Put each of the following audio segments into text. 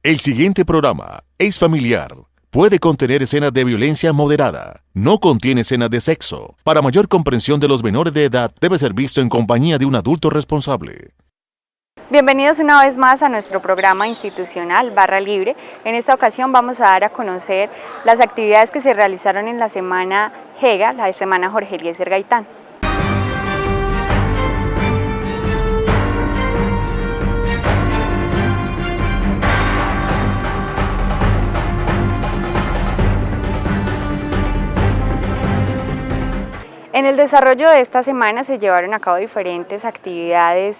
El siguiente programa es familiar. Puede contener escenas de violencia moderada. No contiene escenas de sexo. Para mayor comprensión de los menores de edad, debe ser visto en compañía de un adulto responsable. Bienvenidos una vez más a nuestro programa institucional Barra Libre. En esta ocasión vamos a dar a conocer las actividades que se realizaron en la Semana JEGA, la Semana Jorge Eliezer Gaitán. En el desarrollo de esta semana se llevaron a cabo diferentes actividades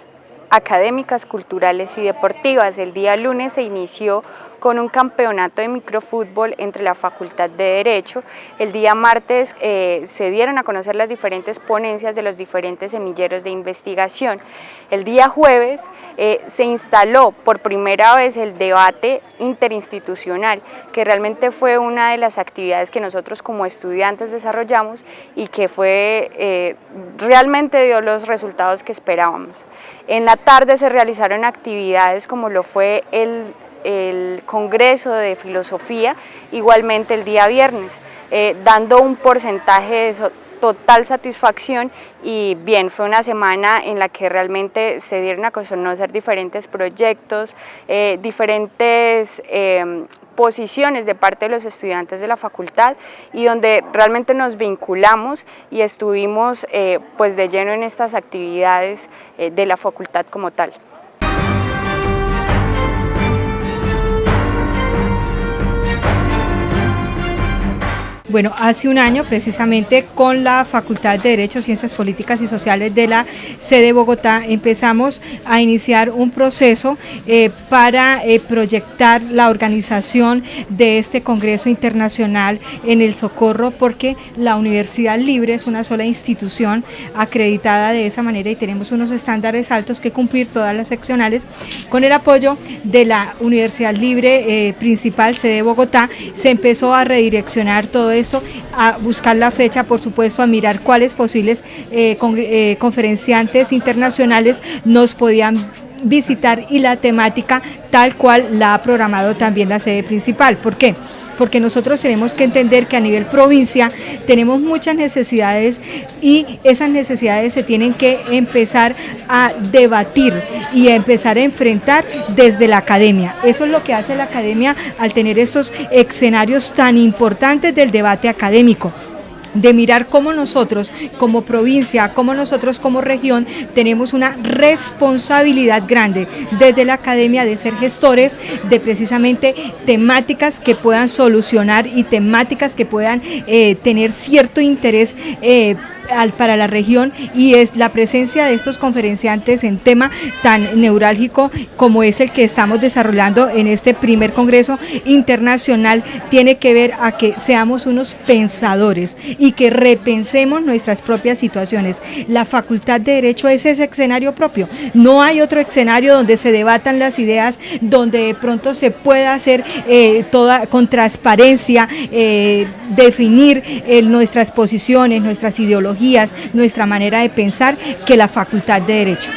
académicas, culturales y deportivas. El día lunes se inició con un campeonato de microfútbol entre la Facultad de Derecho. El día martes se dieron a conocer las diferentes ponencias de los diferentes semilleros de investigación. El día jueves se instaló por primera vez el debate interinstitucional, que realmente fue una de las actividades que nosotros como estudiantes desarrollamos y que realmente dio los resultados que esperábamos. En la tarde se realizaron actividades como lo fue el Congreso de Filosofía, igualmente el día viernes, dando un porcentaje de total satisfacción. Y bien, fue una semana en la que realmente se dieron a conocer diferentes proyectos, diferentes posiciones de parte de los estudiantes de la facultad, y donde realmente nos vinculamos y estuvimos pues de lleno en estas actividades de la facultad como tal. Bueno, hace un año precisamente con la Facultad de Derecho, Ciencias Políticas y Sociales de la sede Bogotá empezamos a iniciar un proceso para proyectar la organización de este Congreso Internacional en el Socorro, porque la Universidad Libre es una sola institución acreditada de esa manera y tenemos unos estándares altos que cumplir todas las seccionales. Con el apoyo de la Universidad Libre principal, sede Bogotá, se empezó a redireccionar todo esto, a buscar la fecha, por supuesto, a mirar cuáles posibles conferenciantes internacionales nos podían visitar y la temática tal cual la ha programado también la sede principal. ¿Por qué? Porque nosotros tenemos que entender que a nivel provincia tenemos muchas necesidades y esas necesidades se tienen que empezar a debatir y a empezar a enfrentar desde la academia. Eso es lo que hace la academia al tener estos escenarios tan importantes del debate académico, de mirar cómo nosotros como provincia, cómo nosotros como región tenemos una responsabilidad grande desde la academia de ser gestores de precisamente temáticas que puedan solucionar y temáticas que puedan tener cierto interés para la región, y es la presencia de estos conferenciantes en tema tan neurálgico como es el que estamos desarrollando en este primer Congreso Internacional. Tiene que ver a que seamos unos pensadores y que repensemos nuestras propias situaciones. La Facultad de Derecho es ese escenario propio, no hay otro escenario donde se debatan las ideas, donde de pronto se pueda hacer toda con transparencia, definir nuestras posiciones, nuestras ideologías, nuestra manera de pensar, que la Facultad de Derecho.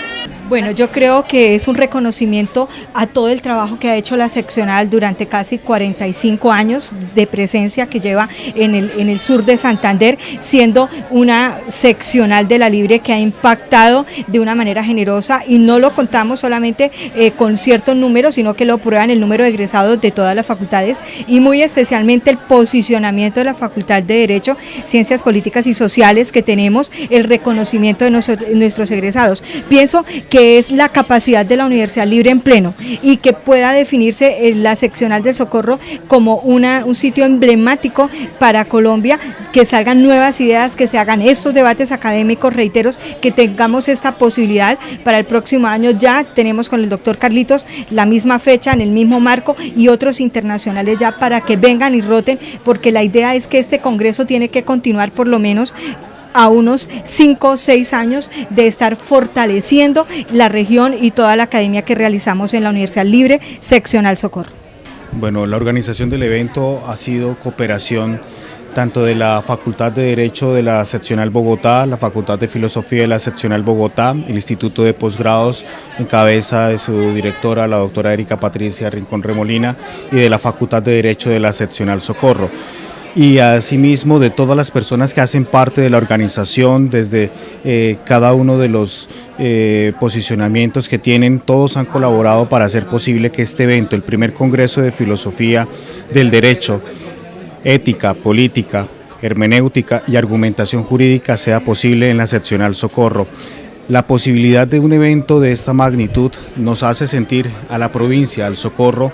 Bueno, yo creo que es un reconocimiento a todo el trabajo que ha hecho la seccional durante casi 45 años de presencia que lleva en el sur de Santander, siendo una seccional de la Libre que ha impactado de una manera generosa, y no lo contamos solamente con ciertos números, sino que lo prueban el número de egresados de todas las facultades y muy especialmente el posicionamiento de la Facultad de Derecho, Ciencias Políticas y Sociales, que tenemos el reconocimiento de nuestros egresados. Pienso que es la capacidad de la Universidad Libre en pleno, y que pueda definirse la seccional del Socorro como un sitio emblemático para Colombia, que salgan nuevas ideas, que se hagan estos debates académicos, reiteros, que tengamos esta posibilidad para el próximo año. Ya tenemos con el doctor Carlitos la misma fecha, en el mismo marco, y otros internacionales ya para que vengan y roten, porque la idea es que este congreso tiene que continuar por lo menos a unos 5 o 6 años de estar fortaleciendo la región y toda la academia que realizamos en la Universidad Libre, seccional Socorro. Bueno, la organización del evento ha sido cooperación tanto de la Facultad de Derecho de la Seccional Bogotá, la Facultad de Filosofía de la Seccional Bogotá, el Instituto de Posgrados en cabeza de su directora, la doctora Erika Patricia Rincón Remolina, y de la Facultad de Derecho de la Seccional Socorro. Y asimismo de todas las personas que hacen parte de la organización, desde cada uno de los posicionamientos que tienen, todos han colaborado para hacer posible que este evento, el primer Congreso de Filosofía del Derecho, Ética, Política, Hermenéutica y Argumentación Jurídica, sea posible en la Seccional Socorro. La posibilidad de un evento de esta magnitud nos hace sentir a la provincia, al Socorro,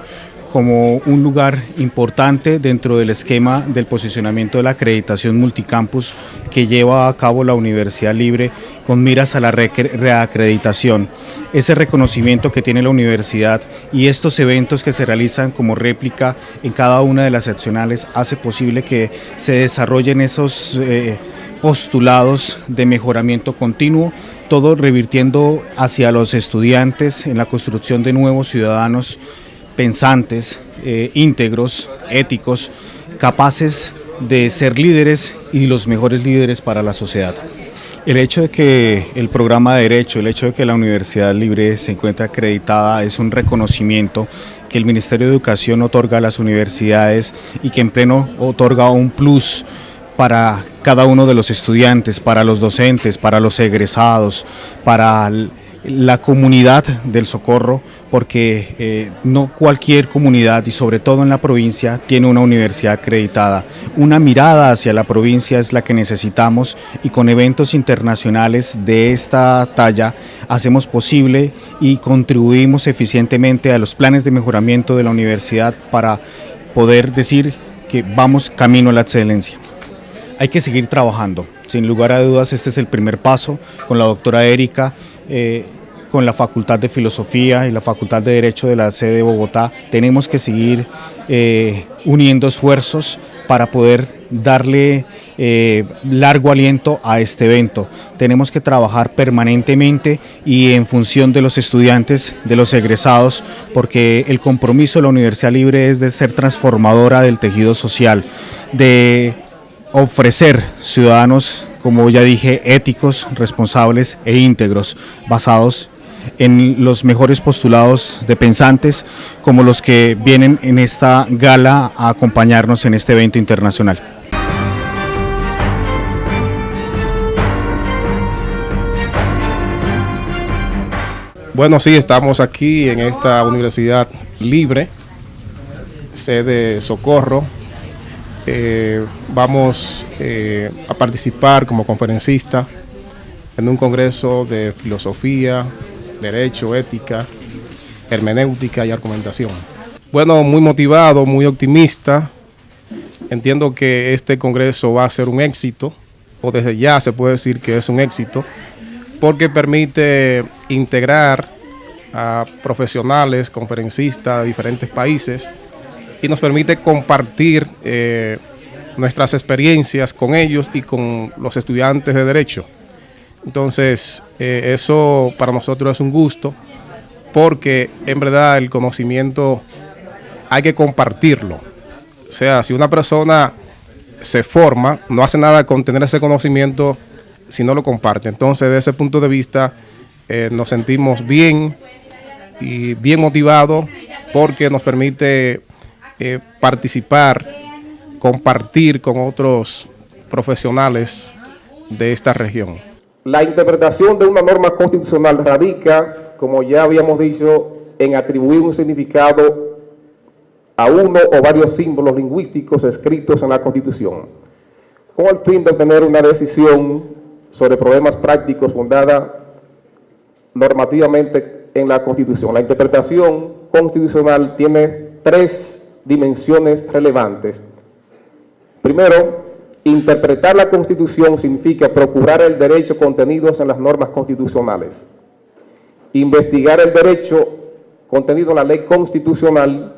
como un lugar importante dentro del esquema del posicionamiento de la acreditación multicampus que lleva a cabo la Universidad Libre con miras a la reacreditación. Ese reconocimiento que tiene la universidad y estos eventos que se realizan como réplica en cada una de las seccionales hace posible que se desarrollen esos postulados de mejoramiento continuo, todo revirtiendo hacia los estudiantes en la construcción de nuevos ciudadanos pensantes, íntegros, éticos, capaces de ser líderes y los mejores líderes para la sociedad. El hecho de que el programa de Derecho, el hecho de que la Universidad Libre se encuentre acreditada es un reconocimiento que el Ministerio de Educación otorga a las universidades y que en pleno otorga un plus para cada uno de los estudiantes, para los docentes, para los egresados, para la comunidad del Socorro, porque no cualquier comunidad y sobre todo en la provincia tiene una universidad acreditada. Una mirada hacia la provincia es la que necesitamos y con eventos internacionales de esta talla hacemos posible y contribuimos eficientemente a los planes de mejoramiento de la universidad para poder decir que vamos camino a la excelencia. Hay que seguir trabajando, sin lugar a dudas este es el primer paso con la doctora Erika, con la Facultad de Filosofía y la Facultad de Derecho de la sede de Bogotá. Tenemos que seguir uniendo esfuerzos para poder darle largo aliento a este evento. Tenemos que trabajar permanentemente y en función de los estudiantes, de los egresados, porque el compromiso de la Universidad Libre es de ser transformadora del tejido social, de ofrecer ciudadanos, como ya dije, éticos, responsables e íntegros, basados en los mejores postulados de pensantes, como los que vienen en esta gala a acompañarnos en este evento internacional. Bueno, sí, estamos aquí en esta Universidad Libre, sede Socorro. Vamos a participar como conferencista en un congreso de filosofía, derecho, ética, hermenéutica y argumentación. Bueno, muy motivado, muy optimista. Entiendo que este congreso va a ser un éxito, o desde ya se puede decir que es un éxito, porque permite integrar a profesionales, conferencistas de diferentes países y nos permite compartir nuestras experiencias con ellos y con los estudiantes de Derecho. Entonces, eso para nosotros es un gusto, porque en verdad el conocimiento hay que compartirlo. O sea, si una persona se forma, no hace nada con tener ese conocimiento si no lo comparte. Entonces, desde ese punto de vista, nos sentimos bien y bien motivados, porque nos permite participar, compartir con otros profesionales de esta región. La interpretación de una norma constitucional radica, como ya habíamos dicho, en atribuir un significado a uno o varios símbolos lingüísticos escritos en la Constitución, con el fin de obtener una decisión sobre problemas prácticos fundada normativamente en la Constitución. La interpretación constitucional tiene tres dimensiones relevantes. Primero, interpretar la Constitución significa procurar el derecho contenidos en las normas constitucionales. Investigar el derecho contenido en la ley constitucional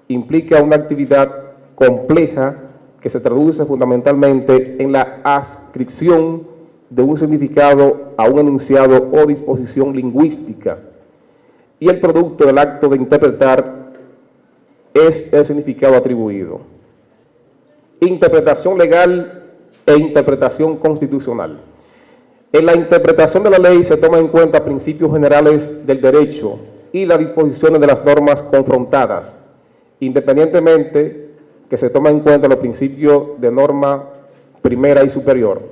implica una actividad compleja que se traduce fundamentalmente en la adscripción de un significado a un enunciado o disposición lingüística. Y el producto del acto de interpretar es el significado atribuido. interpretación legal e interpretación constitucional. En la interpretación de la ley se toman en cuenta principios generales del derecho y las disposiciones de las normas confrontadas, independientemente que se tomen en cuenta los principios de norma primera y superior.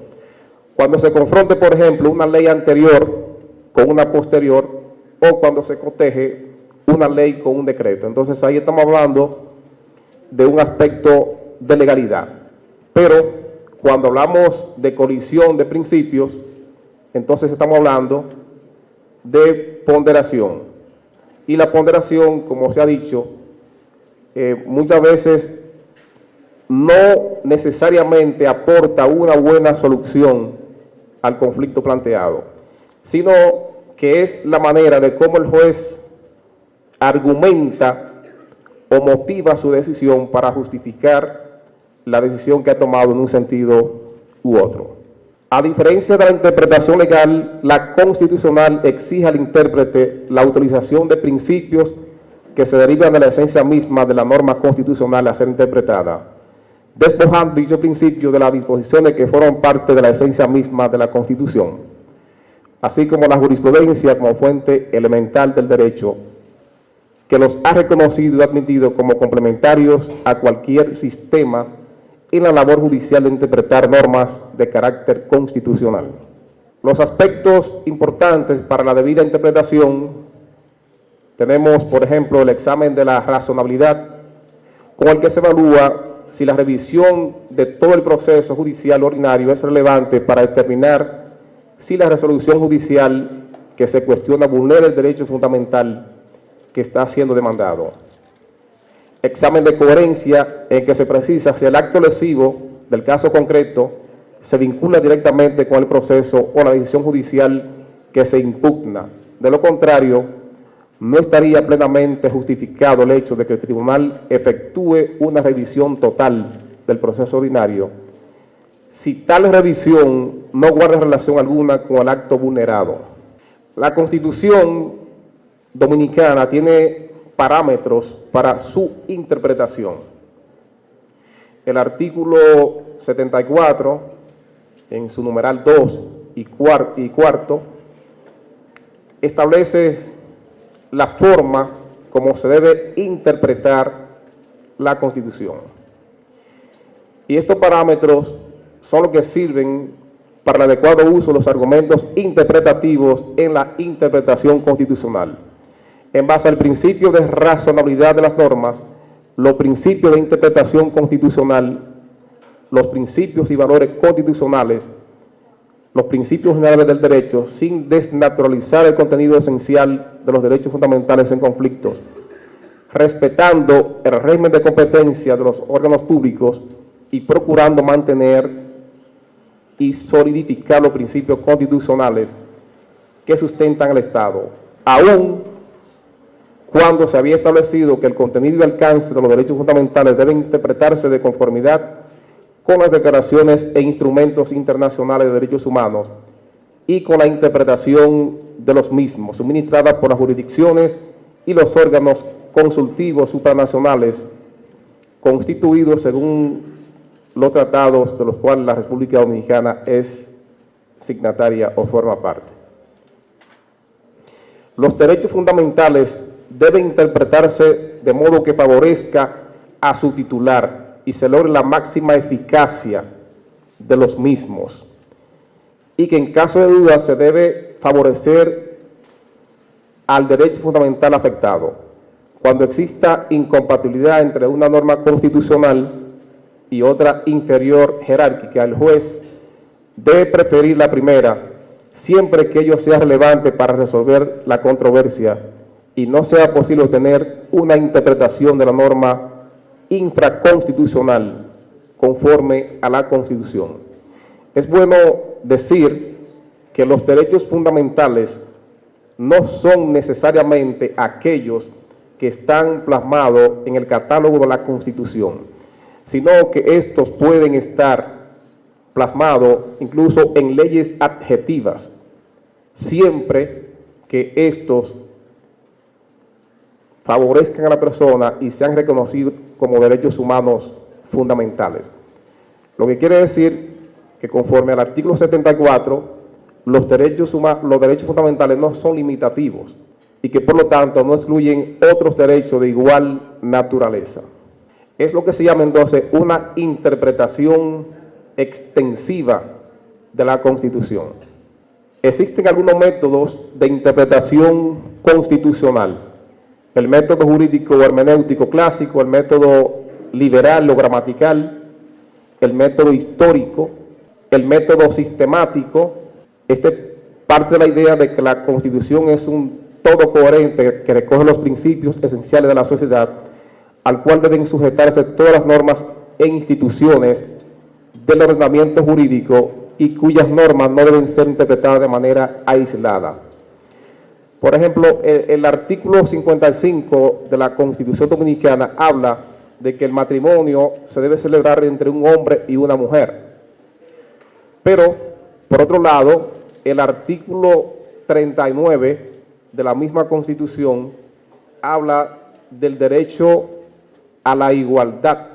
Cuando se confronte, por ejemplo, una ley anterior con una posterior, o cuando se coteje una ley con un decreto. Entonces ahí estamos hablando de un aspecto de legalidad. Pero cuando hablamos de colisión de principios, entonces estamos hablando de ponderación. Y la ponderación, como se ha dicho, muchas veces no necesariamente aporta una buena solución al conflicto planteado, sino que es la manera de cómo el juez argumenta o motiva su decisión para justificar la decisión que ha tomado en un sentido u otro. A diferencia de la interpretación legal, la constitucional exige al intérprete la utilización de principios que se derivan de la esencia misma de la norma constitucional a ser interpretada, despojando dicho principio de las disposiciones que forman parte de la esencia misma de la Constitución, así como la jurisprudencia como fuente elemental del derecho, que los ha reconocido y admitido como complementarios a cualquier sistema en la labor judicial de interpretar normas de carácter constitucional. Los aspectos importantes para la debida interpretación tenemos, por ejemplo, el examen de la razonabilidad, con el que se evalúa si la revisión de todo el proceso judicial ordinario es relevante para determinar si la resolución judicial que se cuestiona vulnera el derecho fundamental que está siendo demandado. Examen de coherencia, en que se precisa si el acto lesivo del caso concreto se vincula directamente con el proceso o la decisión judicial que se impugna. De lo contrario, no estaría plenamente justificado el hecho de que el tribunal efectúe una revisión total del proceso ordinario si tal revisión no guarda relación alguna con el acto vulnerado. La Constitución dominicana tiene parámetros para su interpretación. El artículo 74, en su numeral 2 y cuarto, establece la forma como se debe interpretar la Constitución. Y estos parámetros son los que sirven para el adecuado uso de los argumentos interpretativos en la interpretación constitucional. En base al principio de razonabilidad de las normas, los principios de interpretación constitucional, los principios y valores constitucionales, los principios generales del derecho, sin desnaturalizar el contenido esencial de los derechos fundamentales en conflictos, respetando el régimen de competencia de los órganos públicos y procurando mantener y solidificar los principios constitucionales que sustentan el Estado, aún cuando se había establecido que el contenido y alcance de los derechos fundamentales deben interpretarse de conformidad con las declaraciones e instrumentos internacionales de derechos humanos y con la interpretación de los mismos, suministrada por las jurisdicciones y los órganos consultivos supranacionales constituidos según los tratados de los cuales la República Dominicana es signataria o forma parte. Los derechos fundamentales deben interpretarse de modo que favorezca a su titular y se logre la máxima eficacia de los mismos, y que en caso de duda se debe favorecer al derecho fundamental afectado. Cuando exista incompatibilidad entre una norma constitucional y otra inferior jerárquica, el juez debe preferir la primera, siempre que ello sea relevante para resolver la controversia y no sea posible obtener una interpretación de la norma infraconstitucional conforme a la Constitución. Es bueno decir que los derechos fundamentales no son necesariamente aquellos que están plasmados en el catálogo de la Constitución, sino que estos pueden estar plasmados incluso en leyes adjetivas, siempre que estos favorezcan a la persona y sean reconocidos como derechos humanos fundamentales. lo que quiere decir que conforme al artículo 74, los derechos fundamentales no son limitativos y que por lo tanto no excluyen otros derechos de igual naturaleza. Es lo que se llama entonces una interpretación extensiva de la Constitución. Existen algunos métodos de interpretación constitucional: el método jurídico o hermenéutico clásico, el método liberal o gramatical, el método histórico, el método sistemático. Parte de la idea de que la Constitución es un todo coherente que recoge los principios esenciales de la sociedad, al cual deben sujetarse todas las normas e instituciones del ordenamiento jurídico y cuyas normas no deben ser interpretadas de manera aislada. Por ejemplo, el artículo 55 de la Constitución Dominicana habla de que el matrimonio se debe celebrar entre un hombre y una mujer. Pero, por otro lado, el artículo 39 de la misma Constitución habla del derecho a la igualdad.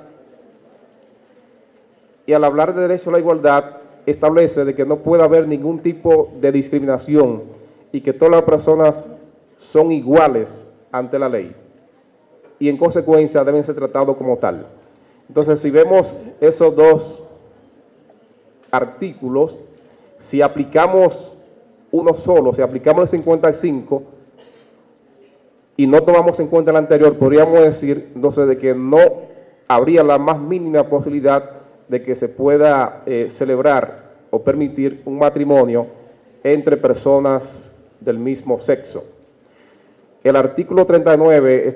Y al hablar de derecho a la igualdad, establece de que no puede haber ningún tipo de discriminación y que todas las personas son iguales ante la ley y en consecuencia deben ser tratados como tal. Entonces, si vemos esos dos artículos, si aplicamos uno solo, si aplicamos el 55 y no tomamos en cuenta el anterior, podríamos decir entonces de que no habría la más mínima posibilidad de que se pueda celebrar o permitir un matrimonio entre personas del mismo sexo. El artículo 39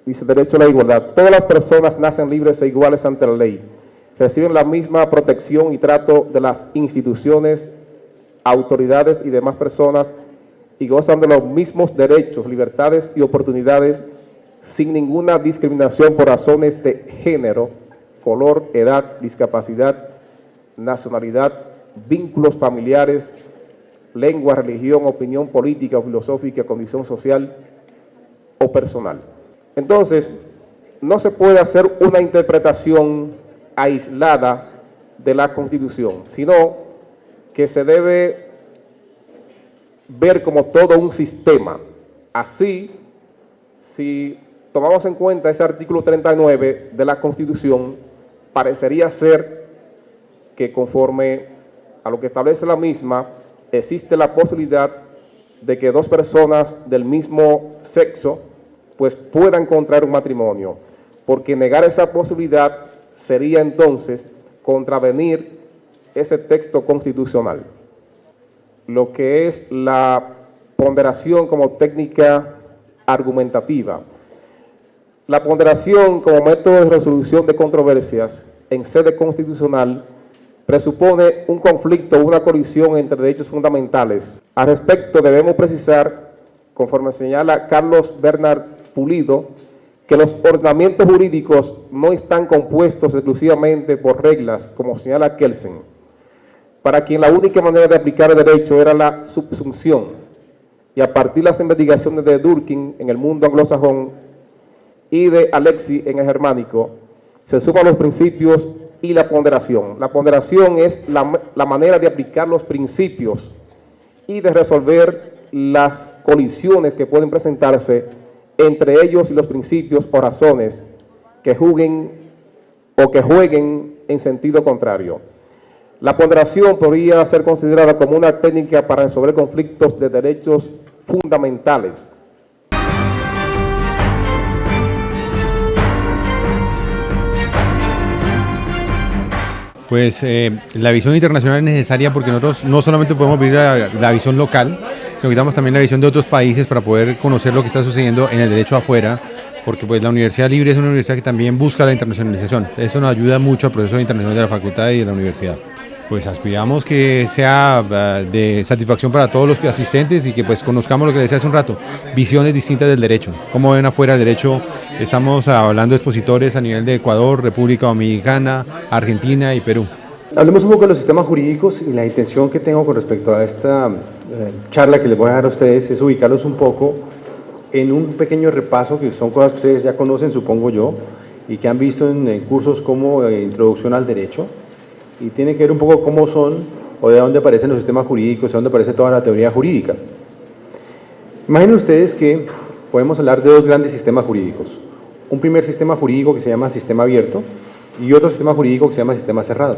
dice derecho a la igualdad. Todas las personas nacen libres e iguales ante la ley. Reciben la misma protección y trato de las instituciones, autoridades y demás personas y gozan de los mismos derechos, libertades y oportunidades sin ninguna discriminación por razones de género, color, edad, discapacidad, nacionalidad, vínculos familiares, lengua, religión, opinión política o filosófica, condición social o personal. Entonces, no se puede hacer una interpretación aislada de la Constitución, sino que se debe ver como todo un sistema. Así, si tomamos en cuenta ese artículo 39 de la Constitución, parecería ser que conforme a lo que establece la misma, existe la posibilidad de que dos personas del mismo sexo pues puedan contraer un matrimonio, porque negar esa posibilidad sería entonces contravenir ese texto constitucional. Lo que es la ponderación como técnica argumentativa. La ponderación como método de resolución de controversias en sede constitucional presupone un conflicto o una colisión entre derechos fundamentales. Al respecto debemos precisar, conforme señala Carlos Bernard Pulido, que los ordenamientos jurídicos no están compuestos exclusivamente por reglas, como señala Kelsen, para quien la única manera de aplicar el derecho era la subsunción, y a partir de las investigaciones de Durkheim en el mundo anglosajón y de Alexis en el germánico, se suman los principios y la ponderación. La ponderación es la manera de aplicar los principios y de resolver las colisiones que pueden presentarse entre ellos y los principios o razones que jueguen en sentido contrario. La ponderación podría ser considerada como una técnica para resolver conflictos de derechos fundamentales. Pues la visión internacional es necesaria porque nosotros no solamente podemos vivir la visión local, sino que necesitamos también la visión de otros países para poder conocer lo que está sucediendo en el derecho afuera, porque pues la Universidad Libre es una universidad que también busca la internacionalización. Eso nos ayuda mucho al proceso internacional de la facultad y de la universidad. Pues aspiramos que sea de satisfacción para todos los asistentes y que pues conozcamos lo que les decía hace un rato, visiones distintas del derecho. Cómo ven afuera el derecho, estamos hablando de expositores a nivel de Ecuador, República Dominicana, Argentina y Perú. Hablemos un poco de los sistemas jurídicos y la intención que tengo con respecto a esta charla que les voy a dar a ustedes es ubicarlos un poco en un pequeño repaso, que son cosas que ustedes ya conocen, supongo yo, y que han visto en cursos como Introducción al Derecho, y tiene que ver un poco cómo son o de dónde aparecen los sistemas jurídicos, de dónde aparece toda la teoría jurídica. Imaginen ustedes que podemos hablar de dos grandes sistemas jurídicos. Un primer sistema jurídico que se llama sistema abierto y otro sistema jurídico que se llama sistema cerrado.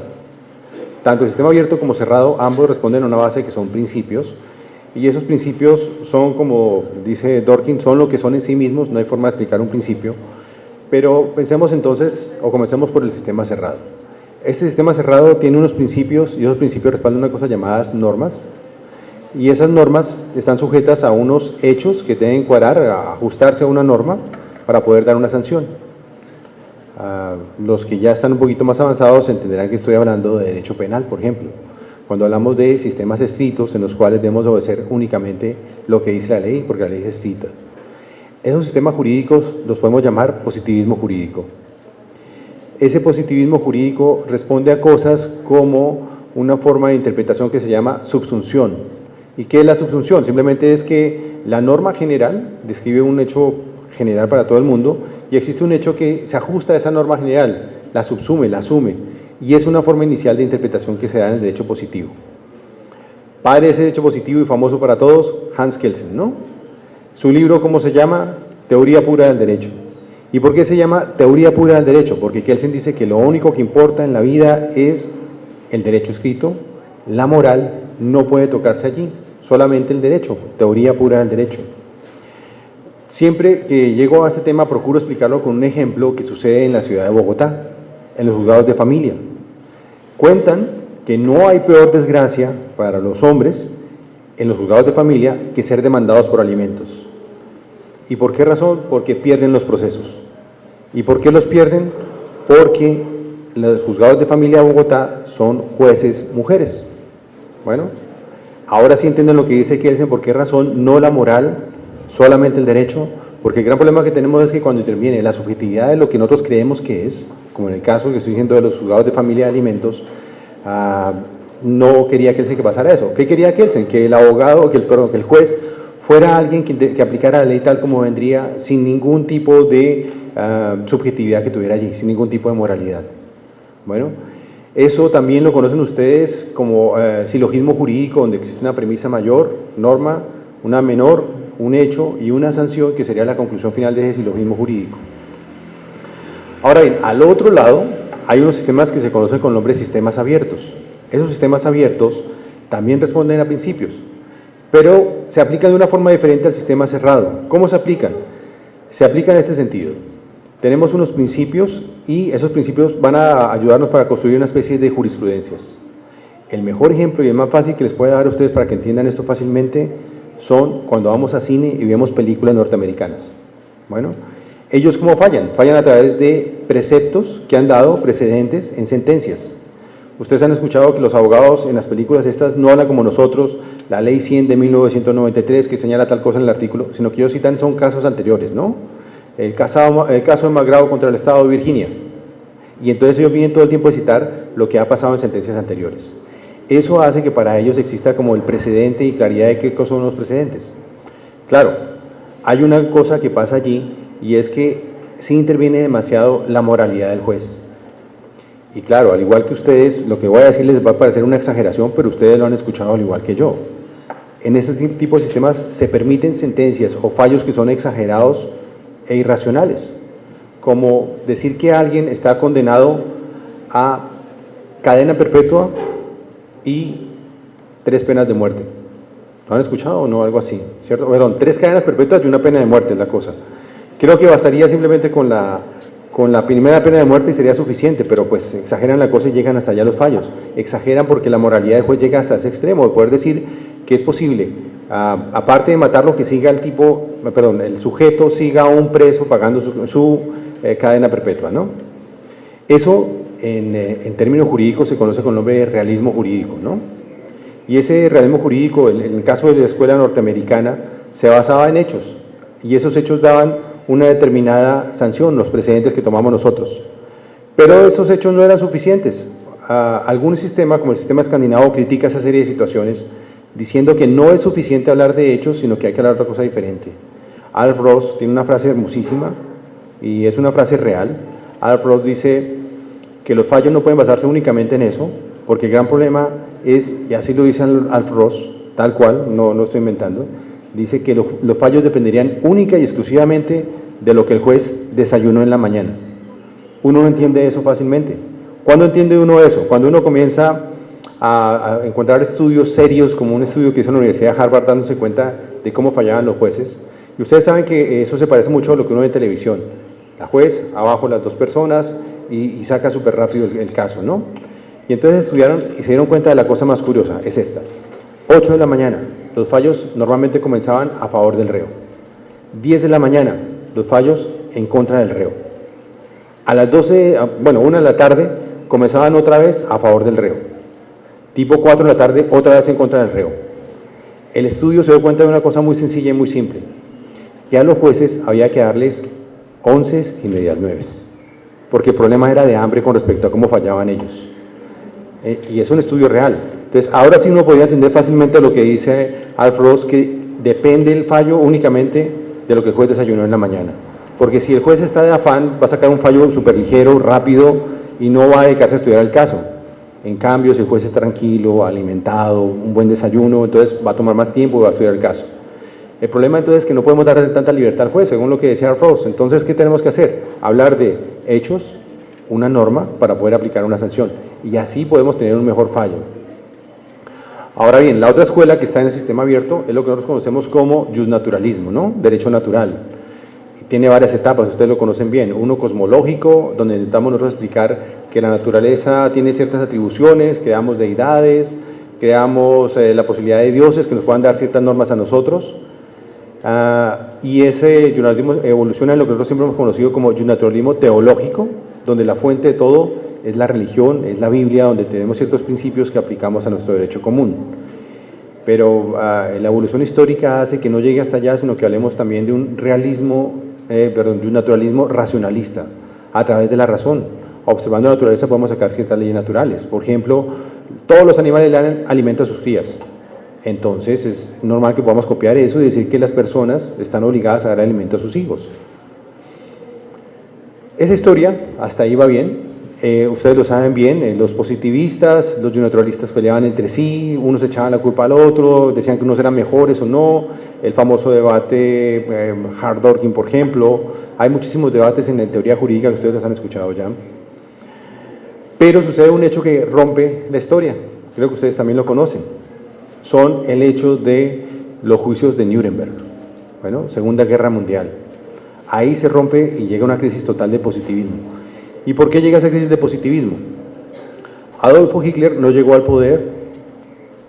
Tanto el sistema abierto como cerrado, ambos responden a una base que son principios, y esos principios son, como dice Dworkin, son lo que son en sí mismos, no hay forma de explicar un principio, pero pensemos entonces, o comencemos por el sistema cerrado. Este sistema cerrado tiene unos principios, y esos principios respaldan una cosa llamadas normas, y esas normas están sujetas a unos hechos que deben cuadrar, a ajustarse a una norma para poder dar una sanción. Los que ya están un poquito más avanzados entenderán que estoy hablando de derecho penal, por ejemplo, cuando hablamos de sistemas estrictos en los cuales debemos obedecer únicamente lo que dice la ley, porque la ley es estricta. Esos sistemas jurídicos los podemos llamar positivismo jurídico. Ese positivismo jurídico responde a cosas como una forma de interpretación que se llama subsunción. ¿Y qué es la subsunción? Simplemente es que la norma general describe un hecho general para todo el mundo, y existe un hecho que se ajusta a esa norma general, la subsume, la asume, y es una forma inicial de interpretación que se da en el derecho positivo. Padre de ese derecho positivo y famoso para todos, Hans Kelsen, ¿no? Su libro, ¿cómo se llama? Teoría pura del derecho. ¿Y por qué se llama teoría pura del derecho? Porque Kelsen dice que lo único que importa en la vida es el derecho escrito, la moral no puede tocarse allí, solamente el derecho, teoría pura del derecho. Siempre que llego a este tema procuro explicarlo con un ejemplo que sucede en la ciudad de Bogotá, en los juzgados de familia. Cuentan que no hay peor desgracia para los hombres en los juzgados de familia que ser demandados por alimentos. ¿Y por qué razón? Porque pierden los procesos. ¿Y por qué los pierden? Porque los juzgados de familia de Bogotá son jueces mujeres. Bueno, ahora sí entienden lo que dice Kelsen, por qué razón, no la moral, solamente el derecho, porque el gran problema que tenemos es que cuando interviene la subjetividad de lo que nosotros creemos que es, como en el caso que estoy diciendo de los juzgados de familia de alimentos, no quería Kelsen que pasara eso. ¿Qué quería Kelsen? Que el abogado, que el juez fuera alguien que aplicara la ley tal como vendría, sin ningún tipo de subjetividad que tuviera allí, sin ningún tipo de moralidad. Bueno, eso también lo conocen ustedes como silogismo jurídico, donde existe una premisa mayor, norma, una menor, un hecho y una sanción, que sería la conclusión final de ese silogismo jurídico. Ahora bien, al otro lado hay unos sistemas que se conocen con el nombre de sistemas abiertos. Esos sistemas abiertos también responden a principios, pero se aplican de una forma diferente al sistema cerrado. ¿Cómo se aplican? Se aplican en este sentido. Tenemos unos principios y esos principios van a ayudarnos para construir una especie de jurisprudencias. El mejor ejemplo y el más fácil que les puedo dar a ustedes para que entiendan esto fácilmente son cuando vamos a cine y vemos películas norteamericanas. Bueno, ellos ¿cómo fallan? Fallan a través de preceptos que han dado precedentes en sentencias. Ustedes han escuchado que los abogados en las películas estas no hablan como nosotros, la ley 100 de 1993 que señala tal cosa en el artículo, sino que ellos citan son casos anteriores, ¿no? El caso de McGraw contra el estado de Virginia. Y entonces ellos vienen todo el tiempo a citar lo que ha pasado en sentencias anteriores. Eso hace que para ellos exista como el precedente y claridad de qué son los precedentes. Claro, hay una cosa que pasa allí, y es que sí interviene demasiado la moralidad del juez. Y claro, al igual que ustedes, lo que voy a decir les va a parecer una exageración, pero ustedes lo han escuchado al igual que yo. En este tipo de sistemas se permiten sentencias o fallos que son exagerados e irracionales, como decir que alguien está condenado a cadena perpetua y 3 penas de muerte. ¿Lo han escuchado o no? Algo así, ¿cierto? Perdón, 3 cadenas perpetuas y 1 pena de muerte es la cosa. Creo que bastaría simplemente con la primera pena de muerte y sería suficiente, pero pues exageran la cosa y llegan hasta allá los fallos. Exageran porque la moralidad del juez llega hasta ese extremo, de poder decir que es posible, aparte de matarlo, que siga el sujeto siga a un preso pagando su cadena perpetua, ¿no? Eso en términos jurídicos se conoce con el nombre de realismo jurídico, ¿no? Y ese realismo jurídico, en el caso de la escuela norteamericana, se basaba en hechos, y esos hechos daban una determinada sanción, los precedentes que tomamos nosotros. Pero esos hechos no eran suficientes. Algún sistema, como el sistema escandinavo, critica esa serie de situaciones, diciendo que no es suficiente hablar de hechos, sino que hay que hablar de otra cosa diferente. Alf Ross tiene una frase hermosísima, y es una frase real. Alf Ross dice que los fallos no pueden basarse únicamente en eso, porque el gran problema es, y así lo dice Alf Ross, tal cual, no estoy inventando, dice que los fallos dependerían única y exclusivamente de lo que el juez desayunó en la mañana. Uno no entiende eso fácilmente. ¿Cuándo entiende uno eso? Cuando uno comienza a encontrar estudios serios, como un estudio que hizo en la Universidad de Harvard, dándose cuenta de cómo fallaban los jueces. Y ustedes saben que eso se parece mucho a lo que uno ve en televisión. La juez, abajo las dos personas, y saca súper rápido el caso, ¿no? Y entonces estudiaron y se dieron cuenta de la cosa más curiosa, es esta. 8 de la mañana, los fallos normalmente comenzaban a favor del reo. 10 de la mañana, los fallos en contra del reo. A las 12, 1 de la tarde, comenzaban otra vez a favor del reo. Tipo 4 de la tarde, otra vez en contra del reo. El estudio se dio cuenta de una cosa muy sencilla y muy simple. Que a los jueces había que darles 11 y medias 9, porque el problema era de hambre con respecto a cómo fallaban ellos. Y es un estudio real. Entonces, ahora sí uno podría entender fácilmente lo que dice Alf Ross, que depende el fallo únicamente de lo que el juez desayunó en la mañana. Porque si el juez está de afán, va a sacar un fallo súper ligero, rápido, y no va a dedicarse a estudiar el caso. En cambio, si el juez es tranquilo, alimentado, un buen desayuno, entonces va a tomar más tiempo y va a estudiar el caso. El problema entonces es que no podemos darle tanta libertad al juez, según lo que decía Alf Ross. Entonces, ¿qué tenemos que hacer? Hablar de hechos, una norma para poder aplicar una sanción. Y así podemos tener un mejor fallo. Ahora bien, la otra escuela que está en el sistema abierto es lo que nosotros conocemos como justnaturalismo, ¿no? Derecho natural. Tiene varias etapas, ustedes lo conocen bien. Uno cosmológico, donde intentamos nosotros explicar que la naturaleza tiene ciertas atribuciones, creamos deidades, creamos la posibilidad de dioses que nos puedan dar ciertas normas a nosotros. Y ese justnaturalismo evoluciona en lo que nosotros siempre hemos conocido como justnaturalismo teológico, donde la fuente de todo es la religión, es la Biblia, donde tenemos ciertos principios que aplicamos a nuestro derecho común. Pero la evolución histórica hace que no llegue hasta allá, sino que hablemos también de un de un naturalismo racionalista, a través de la razón. Observando la naturaleza podemos sacar ciertas leyes naturales. Por ejemplo, todos los animales le dan alimento a sus crías. Entonces es normal que podamos copiar eso y decir que las personas están obligadas a dar alimento a sus hijos. Esa historia, hasta ahí va bien. Ustedes lo saben bien, los positivistas, los naturalistas peleaban entre sí, unos echaban la culpa al otro, decían que unos eran mejores o no, el famoso debate Hard-Dorkin, por ejemplo. Hay muchísimos debates en la teoría jurídica que ustedes los han escuchado ya. Pero sucede un hecho que rompe la historia, creo que ustedes también lo conocen. Son el hecho de los juicios de Nuremberg, Segunda Guerra Mundial. Ahí se rompe y llega una crisis total de positivismo. ¿Y por qué llega esa crisis de positivismo? Adolfo Hitler no llegó al poder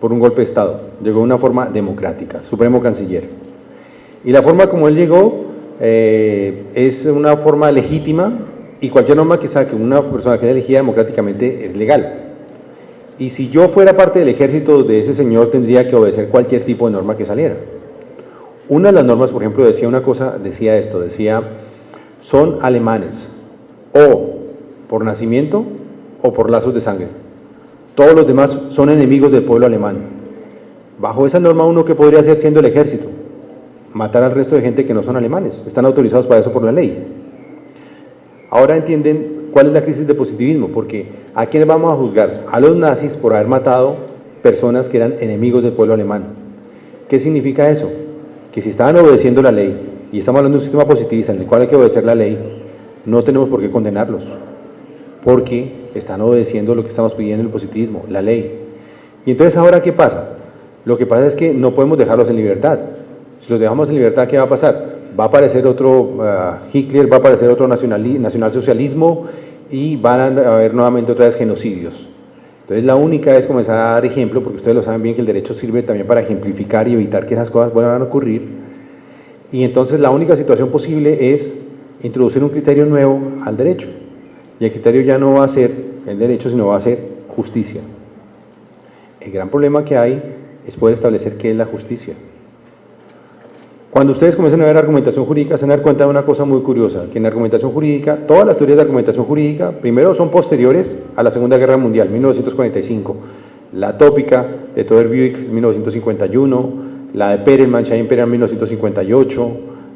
por un golpe de Estado, llegó de una forma democrática, supremo canciller. Y la forma como él llegó es una forma legítima, y cualquier norma que saque una persona que es elegida democráticamente es legal. Y si yo fuera parte del ejército de ese señor, tendría que obedecer cualquier tipo de norma que saliera. Una de las normas, por ejemplo, decía esto, son alemanes, o por nacimiento o por lazos de sangre. Todos los demás son enemigos del pueblo alemán. Bajo esa norma, ¿uno qué podría hacer siendo el ejército? Matar al resto de gente que no son alemanes. Están autorizados para eso por la ley. Ahora entienden cuál es la crisis de positivismo, porque ¿a quiénes vamos a juzgar? A los nazis por haber matado personas que eran enemigos del pueblo alemán. ¿Qué significa eso? Que si estaban obedeciendo la ley, y estamos hablando de un sistema positivista en el cual hay que obedecer la ley, no tenemos por qué condenarlos, porque están obedeciendo lo que estamos pidiendo en el positivismo, la ley. Y entonces, ¿ahora qué pasa? Lo que pasa es que no podemos dejarlos en libertad. Si los dejamos en libertad, ¿qué va a pasar? Va a aparecer otro Hitler, va a aparecer otro nacionalsocialismo, y van a haber nuevamente otra vez genocidios. Entonces, la única es comenzar a dar ejemplo, porque ustedes lo saben bien que el derecho sirve también para ejemplificar y evitar que esas cosas vuelvan a ocurrir. Y entonces, la única situación posible es introducir un criterio nuevo al derecho. Y el criterio ya no va a ser el derecho, sino va a ser justicia. El gran problema que hay es poder establecer qué es la justicia. Cuando ustedes comienzan a ver argumentación jurídica, se van a dar cuenta de una cosa muy curiosa, que en la argumentación jurídica, todas las teorías de argumentación jurídica, primero son posteriores a la Segunda Guerra Mundial, 1945. La tópica de Toder-Buick, 1951, la de Perelman, Chaim-Perelman, 1958,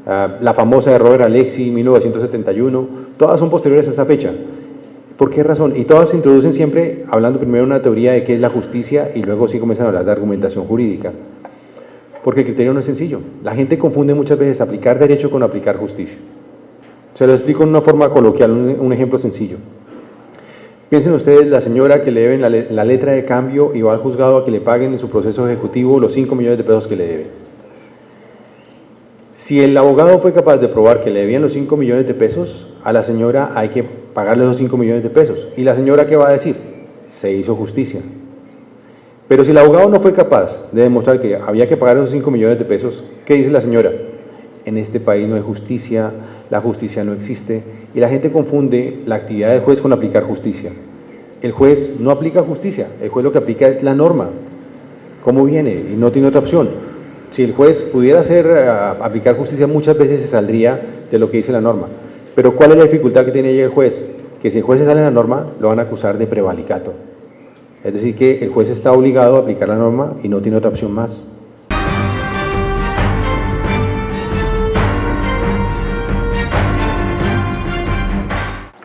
la famosa de Robert Alexy, 1971, todas son posteriores a esa fecha. ¿Por qué razón? Y todas se introducen siempre hablando primero de una teoría de qué es la justicia y luego sí comienzan a hablar de argumentación jurídica. Porque el criterio no es sencillo. La gente confunde muchas veces aplicar derecho con aplicar justicia. Se lo explico en una forma coloquial, un ejemplo sencillo. Piensen ustedes la señora que le deben la letra de cambio y va al juzgado a que le paguen en su proceso ejecutivo los 5 millones de pesos que le debe. Si el abogado fue capaz de probar que le debían los 5 millones de pesos, a la señora hay que pagarle los 5 millones de pesos. ¿Y la señora qué va a decir? Se hizo justicia. Pero si el abogado no fue capaz de demostrar que había que pagar esos 5 millones de pesos, ¿qué dice la señora? En este país no hay justicia, la justicia no existe, y la gente confunde la actividad del juez con aplicar justicia. El juez no aplica justicia, el juez lo que aplica es la norma, cómo viene, y no tiene otra opción. Si el juez pudiera aplicar justicia, muchas veces se saldría de lo que dice la norma. Pero ¿cuál es la dificultad que tiene ahí el juez? Que si el juez se sale de la norma, lo van a acusar de prevaricato. Es decir, que el juez está obligado a aplicar la norma y no tiene otra opción más.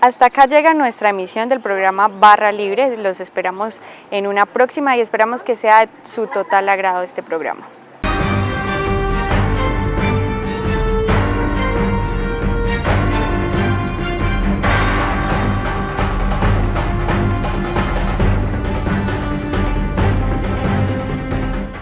Hasta acá llega nuestra emisión del programa Barra Libre. Los esperamos en una próxima y esperamos que sea de su total agrado este programa.